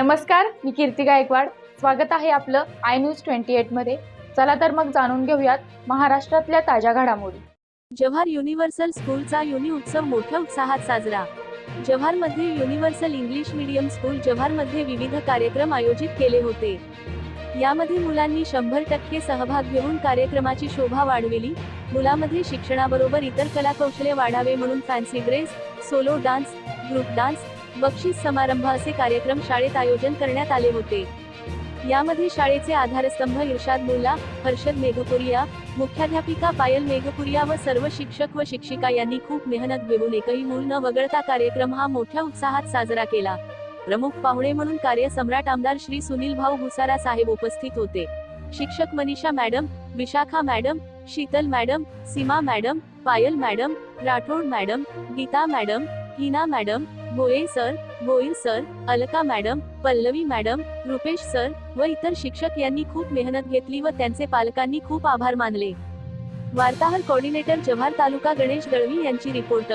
नमस्कार, मी कीर्ती गायकवाड. स्वागत आहे आपलं आय न्यूज 28 मध्ये. चला तर मग जाणून घेऊयात महाराष्ट्रातल्या ताज्या घडामोडी. जव्हार युनिव्हर्सल स्कूलचा युनि उत्सव मोठ्या उत्साहात साजरा. जव्हारमध्ये युनिव्हर्सल इंग्लिश मीडियम स्कूल जव्हारमध्ये विविध कार्यक्रम आयोजित केले होते. यामध्ये मुलांनी 100% सहभाग घेऊन कार्यक्रमाची शोभा वाढविली. मुलांमध्ये शिक्षणाबरोबर इतर कलाकौशल्य वाढावे म्हणून fancy dress, solo dance, group dance, बक्षीस समारंभ असे कार्यक्रम शाळेत आयोजन करण्यात आले होते. यामध्ये शाळेचे आधारस्तंभ इर्शाद मुल्ला, हर्षद मेघपुरिया, मुख्याध्यापिका पायल मेघपुरिया व सर्व शिक्षक व शिक्षिका यांनी खूप मेहनत घेऊन एकही मूल न वगळता कार्यक्रम हा मोठ्या उत्साहात साजरा केला. प्रमुख पाहुणे म्हणून कार्यसम्राट आमदार श्री सुनील भाऊ भुसारा साहेब उपस्थित होते. शिक्षक Manisha madam, Vishakha madam, Sheetal madam, Seema madam, Payal madam, Rathod madam, Geeta madam, Hina madam, Bhoye sir, Bhoir sir, Alka madam, Pallavi madam, Rupesh sir व इतर शिक्षक यांनी खूप मेहनत घेतली व त्यांचे पालकांनी खूप आभार मानले. वार्ताहर कोऑर्डिनेटर जव्हार तालुका गणेश दळवी यांची रिपोर्ट.